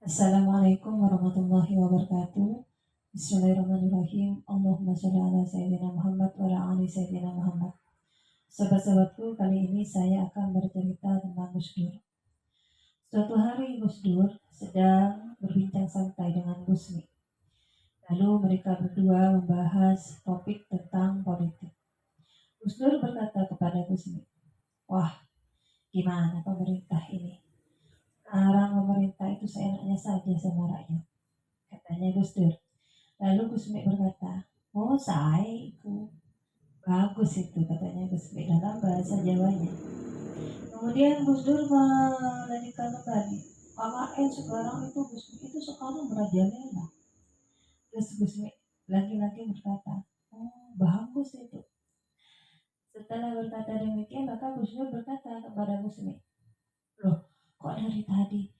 Assalamualaikum warahmatullahi wabarakatuh. Bismillahirrahmanirrahim. Allahumma sholli ala sayyidina Muhammad wa ala ali sayyidina Muhammad. Sobat-sobatku, kali ini saya akan bercerita tentang Gus Dur. Suatu hari Gus Dur sedang berbincang santai dengan Gusmi. Lalu mereka berdua membahas topik tentang politik. Gus Dur berkata kepada Gusmi, "Wah, gimana pemerintah ini? Sekarang pemerintah itu seenaknya saja sama rakyat," katanya Gus Dur. Lalu Gusmi berkata, "Oh, saya itu bagus itu," katanya Gusmi dalam bahasa Jawanya. Kemudian Gus Dur melanjutkan kembali, "KKN sekarang itu Gusmi itu sekarang merajalela." Terus Gusmi lagi-lagi berkata, "Oh, bagus itu." Setelah berkata demikian, maka Gus Dur berkata kepada Gusmi, "Loh, kok dari tadi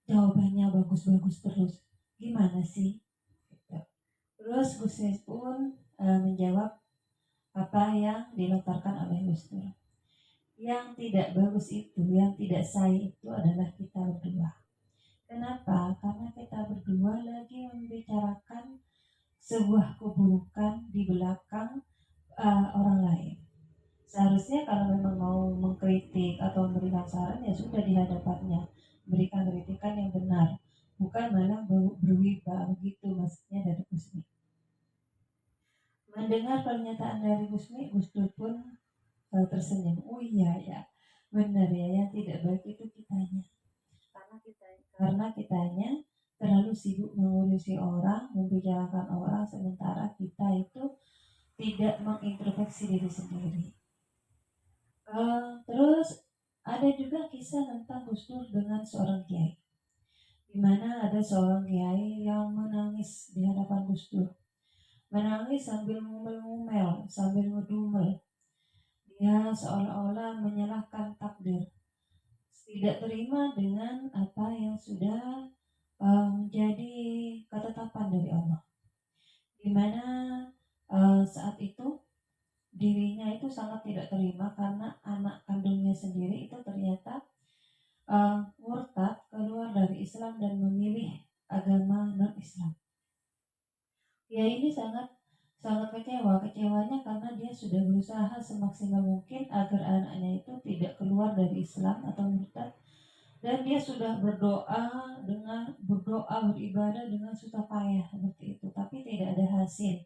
jawabannya bagus-bagus terus? Gimana sih?" Gitu. Terus Gusmi pun menjawab apa yang dilontarkan oleh Gus Dur. Yang tidak bagus itu, yang tidak saya itu adalah kita berdua. Kenapa? Karena kita berdua lagi membicarakan sebuah keburukan di belakang orang lain. Seharusnya kalau memang mau mengkritik atau memberikan saran, ya sudah di hadapannya, berikan kritikan yang benar, bukan malah berwibawa begitu maksudnya dari Gusmi. Mendengar pernyataan dari Gusmi, Gus Dur pun tersenyum. "Oh iya ya, benar ya, yang tidak baik itu kitanya. Karena kitanya terlalu sibuk mengurusi orang, membicarakan orang, sementara kita itu tidak mengintrospeksi diri sendiri." Terus ada juga kisah tentang Gus Dur dengan seorang kiai, di mana ada seorang kiai yang menangis di hadapan Gus Dur, menangis sambil ngumel-ngumel, sambil ngedumel. Dia seolah-olah menyalahkan takdir, tidak terima dengan apa yang sudah menjadi ketetapan dari Allah, di mana saat itu dirinya itu sangat tidak terima karena anak kandungnya sendiri itu ternyata murtad, keluar dari Islam dan memilih agama non-Islam. Dia ini sangat sangat kecewanya karena dia sudah berusaha semaksimal mungkin agar anaknya itu tidak keluar dari Islam atau murtad, dan dia sudah berdoa beribadah dengan susah payah seperti itu, tapi tidak ada hasil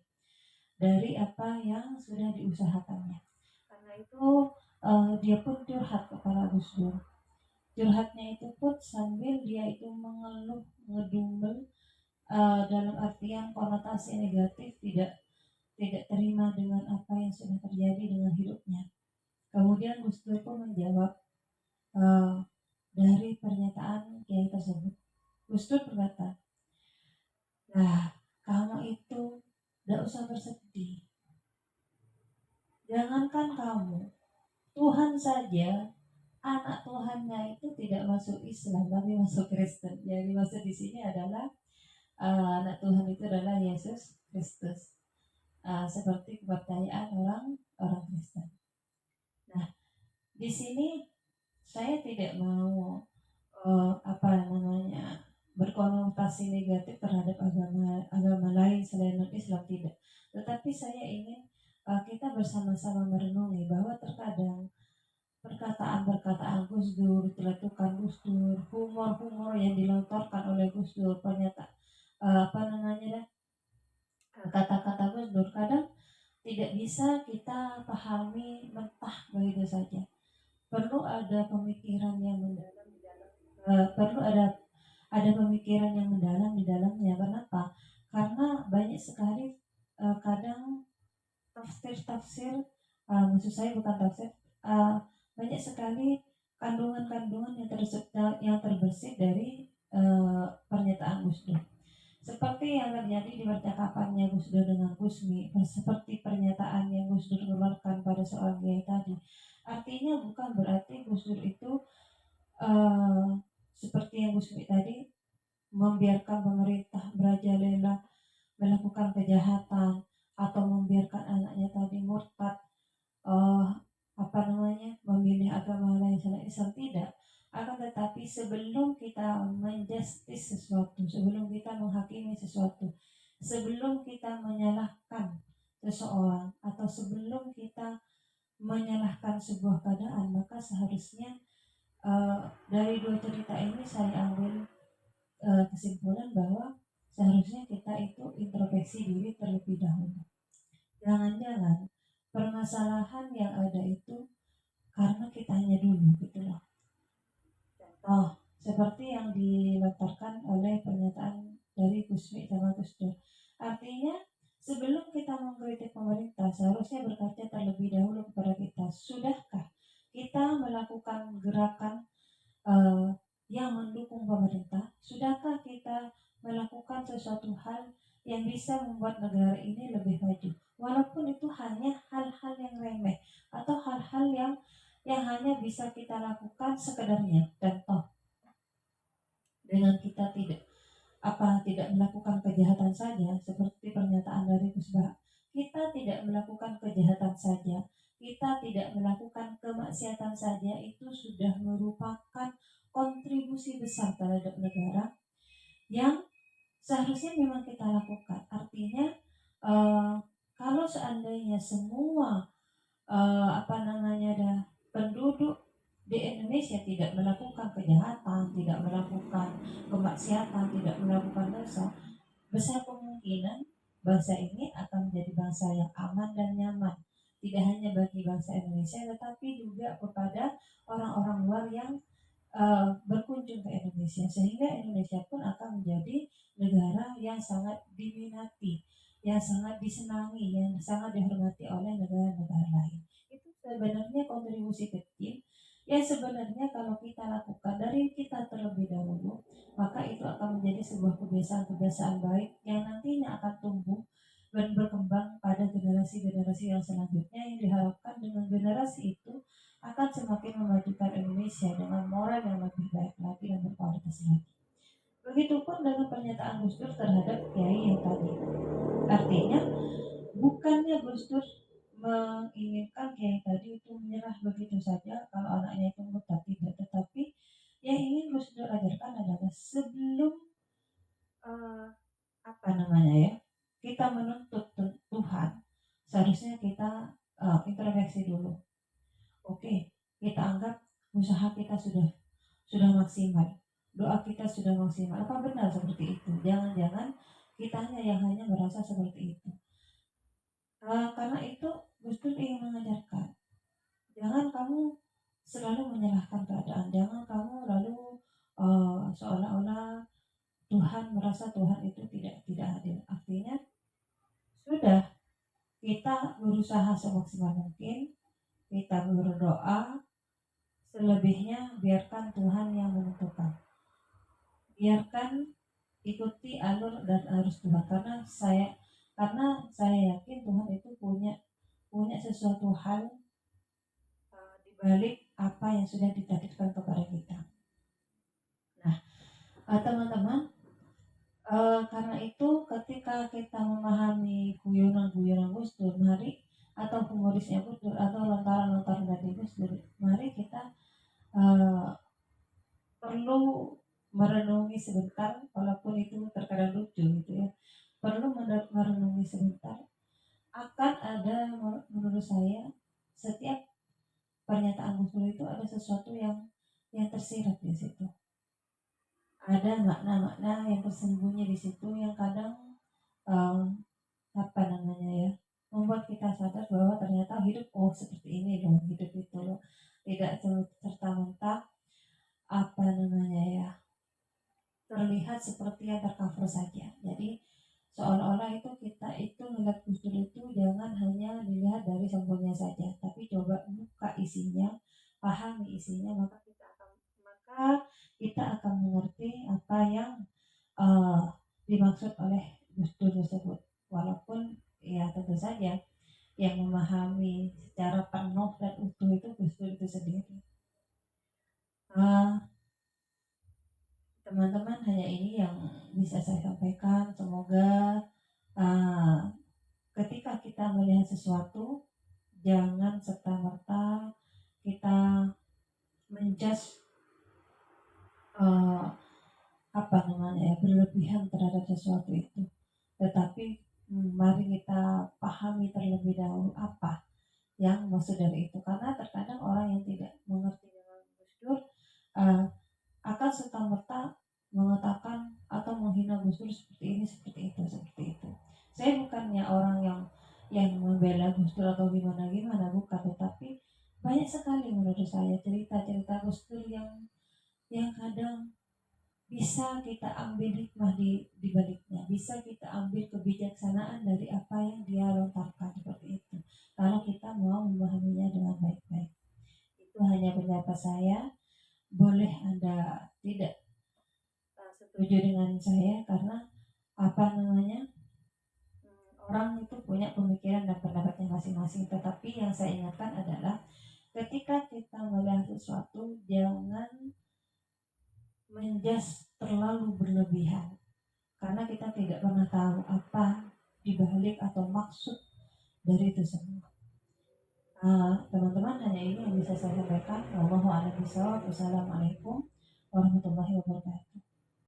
dari apa yang sudah diusahakannya. Karena itu dia pun curhat kepada Gus Dur. Curhatnya itu pun sambil dia itu mengeluh, ngedumel, dalam artian konotasi negatif, tidak terima dengan apa yang sudah terjadi dengan hidupnya. Kemudian Gus Dur pun menjawab uh, dari pernyataan kiai tersebut. Gus Dur berkata, "Nah, kamu itu tidak usah bersedih. Jangankan kamu, Tuhan saja, anak Tuhannya itu tidak masuk Islam tapi masuk Kristen. Jadi maksud di sini adalah anak Tuhan itu adalah Yesus Kristus, seperti kepercayaan orang orang Kristen." Nah, di sini saya tidak mau apa namanya berkonotasi negatif terhadap agama lain selain non Islam, tidak. Tetapi saya ingin kita bersama-sama merenungi bahwa terkadang perkataan-perkataan Gus Dur, celetukan Gus Dur, humor-humor yang dilontarkan oleh Gus Dur, apa namanya kata-kata Gus Dur kadang tidak bisa kita pahami mentah begitu saja. Perlu ada pemikiran yang mendalam di dalam, perlu ada pemikiran yang mendalam di dalamnya. Kenapa? Karena banyak sekali kadang tafsir-tafsir, maksud saya bukan tafsir, banyak sekali kandungan-kandungan yang terbesit dari pernyataan Gus Dur. Seperti yang terjadi di percakapannya Gus Dur dengan Gusmi, seperti pernyataan yang Gus Dur keluarkan pada seorang kiai tadi. Artinya bukan berarti Gus Dur itu seperti yang Gusmi tadi membiarkan pemerintah merajalela melakukan kejahatan, atau membiarkan anaknya tadi murtad, apa namanya memilih agama lain selain Islam, tidak. Akan tetapi Tetapi sebelum kita menjustis sesuatu, sebelum kita menghakimi sesuatu, sebelum kita menyalahkan seseorang, atau sebelum kita menyalahkan sebuah keadaan, maka seharusnya dari dua cerita ini saya ambil kesimpulan bahwa seharusnya kita itu introspeksi diri terlebih dahulu. Jangan-jangan permasalahan yang ada itu karena kitanya dulu gitu loh. Contoh seperti yang dilontarkan oleh pernyataan dari Gusmi sama Gus Dur. Artinya sebelum kita mengkritik pemerintah seharusnya berkaca terlebih dahulu kepada kita. Sudahkah kita melakukan gerakan eh, yang mendukung pemerintah? Sudahkah kita melakukan sesuatu hal yang bisa membuat negara ini lebih maju? Walaupun itu hanya hal-hal yang remeh atau hal-hal yang hanya bisa kita lakukan sekedarnya. Contoh, dengan kita tidak melakukan kejahatan saja, seperti pernyataan dari Gus Bah, kita tidak melakukan kejahatan saja, kita tidak melakukan kemaksiatan saja, itu sudah merupakan kontribusi besar terhadap negara yang seharusnya memang kita lakukan. Artinya kalau seandainya semua penduduk di Indonesia tidak melakukan kejahatan, tidak melakukan kemaksiatan, tidak melakukan dosa, besar kemungkinan bangsa ini akan menjadi bangsa yang aman dan nyaman. Tidak hanya bagi bangsa Indonesia, tetapi juga kepada orang-orang luar yang berkunjung ke Indonesia, sehingga Indonesia pun akan menjadi negara yang sangat diminati, yang sangat disenangi, yang sangat dihormati oleh negara-negara lain. Itu sebenarnya kontribusi kecil yang sebenarnya kalau kita lakukan dari kita terlebih dahulu, maka itu akan menjadi sebuah kebiasaan-kebiasaan baik yang nantinya akan tumbuh dan berkembang pada generasi-generasi yang selanjutnya, yang diharapkan dengan generasi itu akan semakin memajukan Indonesia dengan moral yang lebih baik lagi dan berkualitas lagi. Begitupun dengan pernyataan Gus Dur terhadap Kiai yang tadi. Artinya bukannya Gus Dur menginginkan Kiai tadi itu menyerah begitu saja kalau anaknya itu murtad, tidak, tetapi yang ingin Gus Dur ajarkan adalah sebelum uh, kita menuntut Tuhan, seharusnya kita introspeksi dulu. Oke, kita anggap usaha kita sudah maksimal, doa kita sudah maksimal. Apa benar seperti itu? Jangan-jangan kita hanya merasa seperti itu. Karena itu Gus Dur ingin mengajarkan, jangan kamu selalu menyalahkan keadaan, jangan kamu lalu seolah-olah Tuhan merasa Tuhan itu tidak adil. Artinya sudah, kita berusaha semaksimal mungkin, kita berdoa, selebihnya biarkan Tuhan yang menentukan. Biarkan ikuti alur dan arus Tuhan, karena saya yakin Tuhan itu punya sesuatu hal di balik apa yang sudah ditakdirkan kepada kita. Nah, teman-teman, karena itu ketika kita memahami guyonan-guyonan Gus Dur, mari, atau humorisnya Gus Dur, atau lontaran-lontaran dari Gus Dur, mari kita perlu merenungi sebentar, walaupun itu terkadang lucu gitu ya, perlu merenungi sebentar. Akan ada, menurut saya, setiap pernyataan Gus Dur itu ada sesuatu yang tersirat di situ. Ada makna-makna yang tersembunyi di situ yang kadang membuat kita sadar bahwa ternyata hidup seperti ini loh, hidup itu loh, tidak serta-merta terlihat seperti yang tercover saja. Jadi seolah-olah itu kita itu melihat Gus Dur itu jangan hanya dilihat dari sampulnya saja, tapi coba buka isinya, pahami isinya, maka kita akan mengerti apa yang dimaksud oleh Gus Dur tersebut. Walaupun ya tentu saja yang memahami secara penuh dan utuh itu Gus Dur itu sendiri. Teman-teman, hanya ini yang bisa saya sampaikan. Semoga ketika kita melihat sesuatu, jangan serta-merta kita menjudge berlebihan terhadap sesuatu itu. Tetapi mari kita pahami terlebih dahulu apa yang maksud dari itu, karena terkadang orang yang tidak mengerti dengan Gus Dur uh, akan serta-merta mengatakan atau menghina Gus Dur seperti ini, seperti itu, seperti itu. Saya bukannya orang yang membela Gus Dur atau gimana bukan, tetapi banyak sekali menurut saya cerita-cerita Gus Dur yang kadang bisa kita ambil hikmah di baliknya, bisa kita ambil kebijaksanaan dari apa yang dia lontarkan seperti itu. Kalau kita mau memahaminya dengan baik-baik. Itu hanya pendapat saya. Boleh Anda tidak setuju dengan saya karena orang itu punya pemikiran dan pendapatnya masing-masing. Tetapi yang saya ingatkan adalah ketika kita melihat sesuatu jangan menjas terlalu berlebihan, karena kita tidak pernah tahu apa dibalik atau maksud dari itu semua. Teman-teman, hanya ini yang bisa saya sampaikan. Wallahu a'lam bishawab. Wassalamualaikum warahmatullahi wabarakatuh.